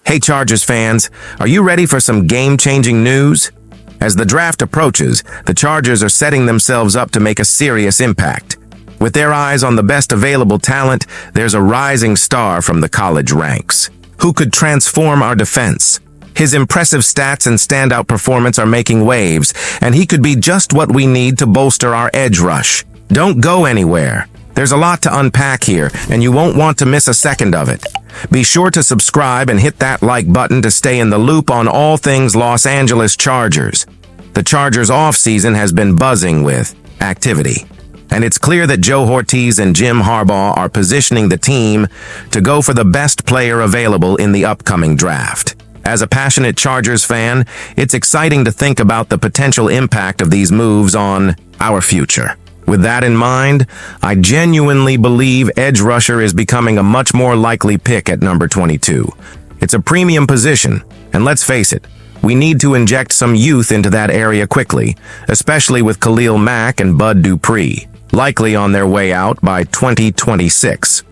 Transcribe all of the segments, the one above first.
Hey Chargers fans, are you ready for some game-changing news? As the draft approaches, the Chargers are setting themselves up to make a serious impact. With their eyes on the best available talent, there's a rising star from the college ranks, who could transform our defense. His impressive stats and standout performance are making waves, and he could be just what we need to bolster our edge rush. Don't go anywhere. There's a lot to unpack here, and you won't want to miss a second of it. Be sure to subscribe and hit that like button to stay in the loop on all things Los Angeles Chargers. The Chargers offseason has been buzzing with activity, and it's clear that Joe Ortiz and Jim Harbaugh are positioning the team to go for the best player available in the upcoming draft. As a passionate Chargers fan, it's exciting to think about the potential impact of these moves on our future. With that in mind, I genuinely believe edge rusher is becoming a much more likely pick at number 22. It's a premium position, and let's face it, we need to inject some youth into that area quickly, especially with Khalil Mack and Bud Dupree, likely on their way out by 2026.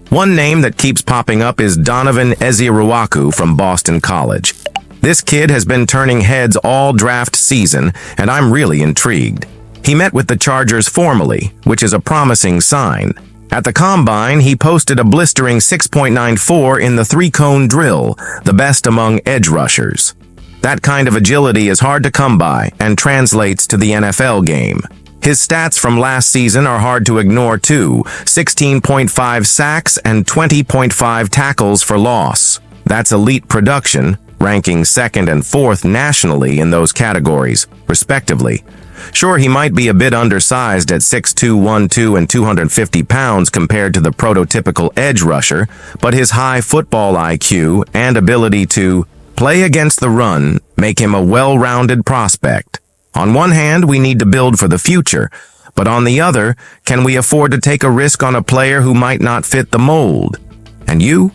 One name that keeps popping up is Donovan Ezeruaku from Boston College. This kid has been turning heads all draft season, and I'm really intrigued. He met with the Chargers formally, which is a promising sign. At the Combine, he posted a blistering 6.94 in the three-cone drill, the best among edge rushers. That kind of agility is hard to come by and translates to the NFL game. His stats from last season are hard to ignore too: 16.5 sacks and 20.5 tackles for loss. That's elite production, ranking second and fourth nationally in those categories, respectively. Sure, he might be a bit undersized at 6'2", 1'2", and 250 pounds compared to the prototypical edge rusher, but his high football IQ and ability to play against the run make him a well-rounded prospect. On one hand, we need to build for the future, but on the other, can we afford to take a risk on a player who might not fit the mold? And you?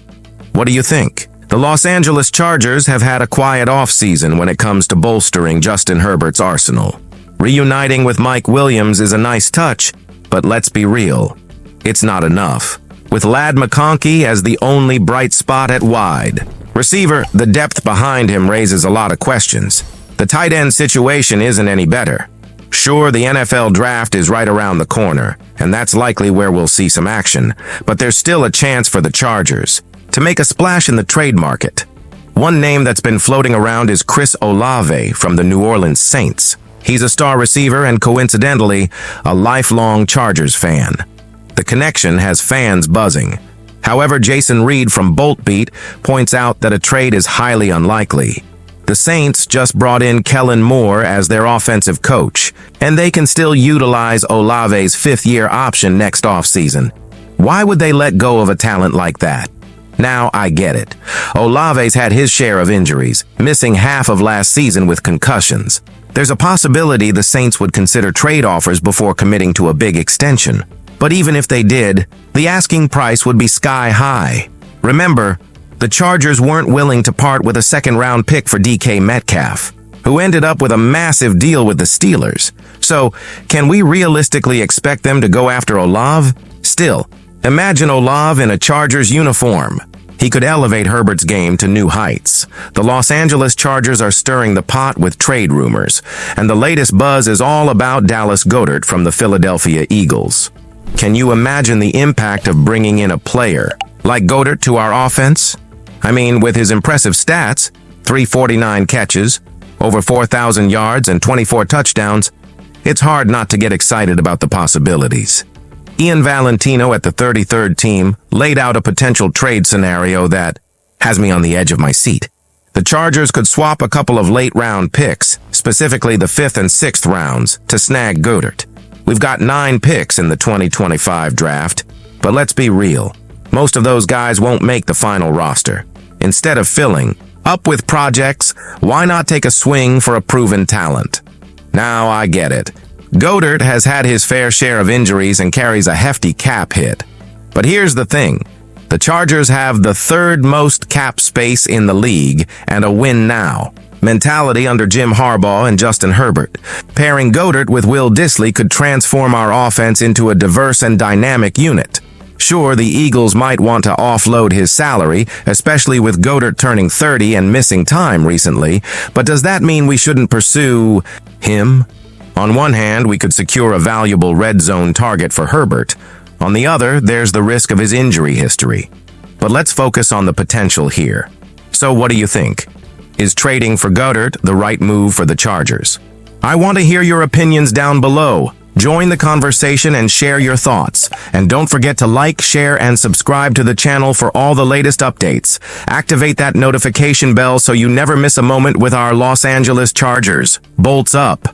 What do you think? The Los Angeles Chargers have had a quiet offseason when it comes to bolstering Justin Herbert's arsenal. Reuniting with Mike Williams is a nice touch, but let's be real, it's not enough. With Ladd McConkey as the only bright spot at wide receiver, the depth behind him raises a lot of questions. The tight end situation isn't any better. Sure, the NFL draft is right around the corner, and that's likely where we'll see some action, but there's still a chance for the Chargers to make a splash in the trade market. One name that's been floating around is Chris Olave from the New Orleans Saints. He's a star receiver and, coincidentally, a lifelong Chargers fan. The connection has fans buzzing. However, Jason Reed from Bolt Beat points out that a trade is highly unlikely. The Saints just brought in Kellen Moore as their offensive coach, and they can still utilize Olave's fifth-year option next offseason. Why would they let go of a talent like that? Now, I get it. Olave's had his share of injuries, missing half of last season with concussions. There's a possibility the Saints would consider trade offers before committing to a big extension. But even if they did, the asking price would be sky high. Remember, the Chargers weren't willing to part with a second-round pick for DK Metcalf, who ended up with a massive deal with the Steelers. So, can we realistically expect them to go after Olave? Still, imagine Olave in a Chargers uniform. He could elevate Herbert's game to new heights. The Los Angeles Chargers are stirring the pot with trade rumors, and the latest buzz is all about Dallas Goedert from the Philadelphia Eagles. Can you imagine the impact of bringing in a player like Goedert to our offense? I mean, with his impressive stats, 349 catches, over 4,000 yards, and 24 touchdowns, it's hard not to get excited about the possibilities. Ian Valentino at the 33rd team laid out a potential trade scenario that has me on the edge of my seat. The Chargers could swap a couple of late-round picks, specifically the 5th and 6th rounds, to snag Goedert. We've got 9 picks in the 2025 draft, but let's be real. Most of those guys won't make the final roster. Instead of filling up with projects, why not take a swing for a proven talent? Now, I get it. Goedert has had his fair share of injuries and carries a hefty cap hit. But here's the thing. The Chargers have the 3rd most cap space in the league and a win now mentality under Jim Harbaugh and Justin Herbert. Pairing Goedert with Will Dissly could transform our offense into a diverse and dynamic unit. Sure, the Eagles might want to offload his salary, especially with Goddard turning 30 and missing time recently, but does that mean we shouldn't pursue him? On one hand, we could secure a valuable red zone target for Herbert. On the other, there's the risk of his injury history. But let's focus on the potential here. So what do you think? Is trading for Goddard the right move for the Chargers? I want to hear your opinions down below. Join the conversation and share your thoughts. And don't forget to like, share, and subscribe to the channel for all the latest updates. Activate that notification bell so you never miss a moment with our Los Angeles Chargers. Bolts up!